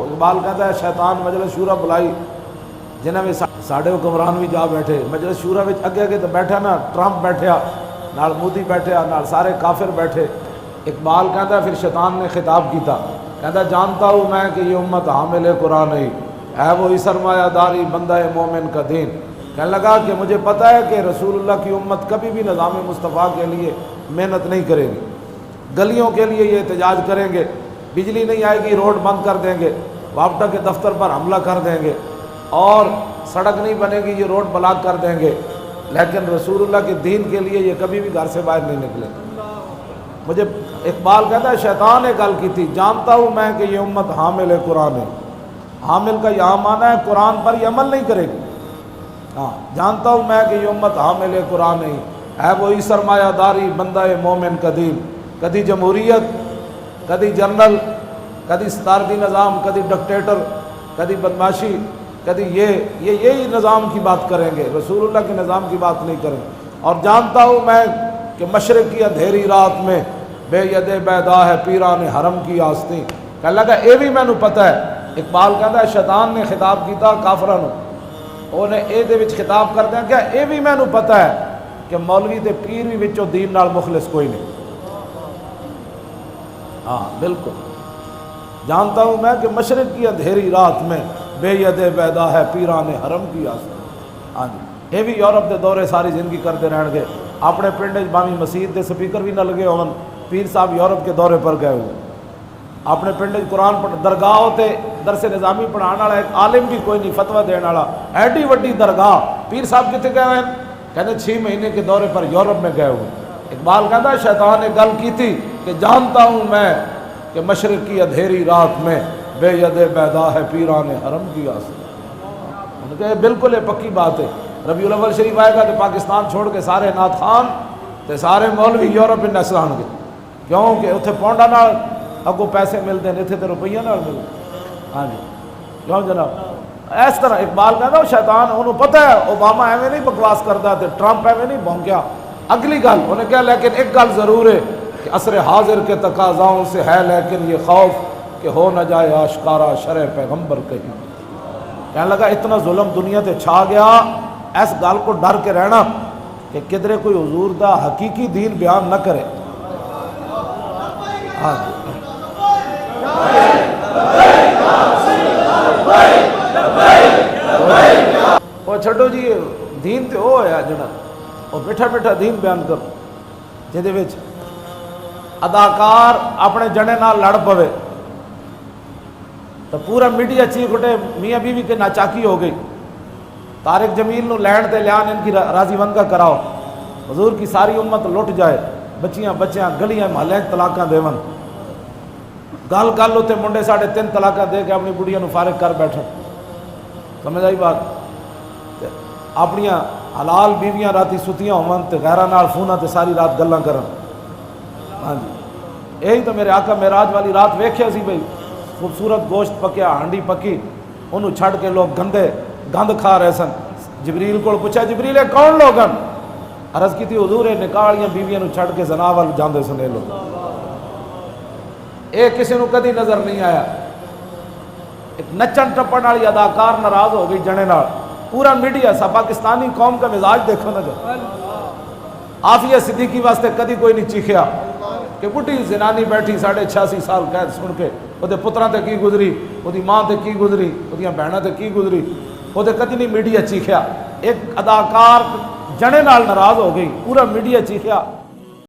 اقبال کہتا ہے شیطان مجلس شورا بلائی جنہاں میں ساڑھے حکمران بھی جا بیٹھے مجلس شورا وچ اگے اگے تو بیٹھا نا ٹرمپ بیٹھیا نال مودی بیٹھیا نال سارے کافر بیٹھے. اقبال کہتا ہے پھر شیطان نے خطاب کیتا کہتا جانتا ہوں میں کہ یہ امت حامل قرآن نہیں ہے وہی سرمایہ داری بندہ مومن کا دین. کہنے لگا کہ مجھے پتہ ہے کہ رسول اللہ کی امت کبھی بھی نظام مصطفیٰ کے لیے محنت نہیں کرے گی. گلیوں کے لیے یہ احتجاج کریں گے, بجلی نہیں آئے گی روڈ بند کر دیں گے, وابٹا کے دفتر پر حملہ کر دیں گے, اور سڑک نہیں بنے گی یہ روڈ بلاک کر دیں گے, لیکن رسول اللہ کے دین کے لیے یہ کبھی بھی گھر سے باہر نہیں نکلے. مجھے اقبال کہتا ہے شیطان نے گل کی تھی جانتا ہوں میں کہ یہ امت حامل قرآن ہے. حامل کا یہاں معنی ہے قرآن پر یہ عمل نہیں کرے گی. ہاں جانتا ہوں میں کہ یہ امت حامل قرآن نہیں ہے وہی سرمایہ داری بندہ مومن کا دین. کدی جمہوریت, کدی جنرل, کدی ستارتی نظام, کدی ڈکٹیٹر, کدی بدماشی, کدی یہی نظام کی بات کریں گے, رسول اللہ کے نظام کی بات نہیں کریں. اور جانتا ہوں میں کہ مشرق کی اندھیری رات میں بے ید بیدا ہے پیران حرم کی آستین. کہنے لگا اے بھی مینوں پتہ ہے. اقبال کہتا ہے شیطان نے خطاب کیتا کافراں نوں, انہیں اے دے وچ خطاب کر دیا کہ اے بھی مینوں پتہ ہے کہ مولوی تے پیر بھی وچوں دین نال مخلص کوئی نہیں. ہاں بالکل جانتا ہوں میں کہ مشرق کی اندھیری رات میں بے ید بیدا ہے پیران حرم کی آستین. ہاں جی یہ بھی یورپ دے دورے ساری زندگی کرتے رہن گے. اپنے پنڈ باویں مسجد دے سپیکر بھی نہ لگے ہون, پیر صاحب یورپ کے دورے پر گئے ہوئے. اپنے پنڈ قرآن درگاہ ہوتے درس نظامی پڑھانے والا ایک عالم بھی کوئی نہیں, فتویٰ دینے والا. ایڈی وڈی درگاہ, پیر صاحب کتنے گئے ہوئے ہیں؟ کہتے 6 مہینے کے دورے پر یورپ میں گئے ہوئے. اقبال کہتا ہے شیطان نے گل کی تھی کہ جانتا ہوں میں کہ مشرق کی اندھیری رات میں بے ید بیدا ہے پیران حرم کی آستین. انہوں نے کہا بالکل یہ پکی بات ہے. ربیع الاول شریف آئے گا تو پاکستان چھوڑ کے سارے نعت خان تے سارے مولوی یورپ نسل آن گے, کیوں کہ اتنے پونڈا نال اگوں پیسے ملتے ہیں, اتنے تو روپیہ نال ملتے. ہاں جی کیوں جناب اس طرح اقبال کہتا ہے شیطان انہوں پتہ ہے اوباما ایویں نہیں بکواس کرتا تے ٹرمپ ایویں نہیں بھونکیا. اگلی گل انہیں کہا لیکن ایک گل ضرور ہے کہ عصر حاضر کے تقاضاؤں سے ہے لیکن یہ خوف کہ ہو نہ جائے آشکارا شرع پیغمبر کہیں. کہنے لگا اتنا ظلم دنیا تے چھا گیا, اس گل کو ڈر کے رہنا کہ کدھرے کوئی حضور دا حقیقی دین بیان نہ کرے. ہاں وہ چھڈو جی دین تے وہ ہے جڑا وہ بیٹھا بیٹھا دین بیان کرو جہدے وچ اداکار اپنے جنے نال لڑ پوے تو پورا میڈیا چیخ اٹھے میاں بیوی کے ناچاکی ہو گئی, طارق جمیل نو لینڈ تے لیان ان کی راضی ونگا کراؤ, حضور کی ساری امت لٹ جائے, بچیاں گلیاں محلے طلاقاں دیون, گل گل ہوتے منڈے 3.5 طلاقاں دے کے اپنی بڑھیاں نو فارغ کر بیٹھے. سمجھ آئی بات؟ اپنیاں حلال بیویاں راتی ستیاں ہون تے غیراں نال فوناں تے ساری رات گلاں کرن. ہاں جی یہی تو میرے آقا معراج والی رات ویکھیا سی بھئی, خوبصورت گوشت پکیا, ہانڈی پکی, انہوں چھڑ کے لوگ گند کھا رہے سن. جبریل کو پوچھا جبریل کون لوگ ہیں؟ عرض کی تھی حضور نکاح والیاں بیویاں نو چھڑ کے زنا وال جاندے سن. لوگ اے کسی نو کدی نظر نہیں آیا. ایک نچن ٹپن والی اداکار ناراض ہو گئی جنے نال, پورا میڈیا سا پاکستانی قوم کا مزاج دیکھو نا. عافیہ صدیقی واسطے کدی کوئی نہیں چیخیا کہ بڈھی زنانی بیٹھی 86.5 سال قید سن کے وہ پتراں تے کی گزری, وہ ماں تے کی گزری, وہ بہناں تے کی گزری, وہ کدی نہیں میڈیا چیخیا. ایک اداکار جنے نال ناراض ہو گئی, پورا میڈیا چیخیا.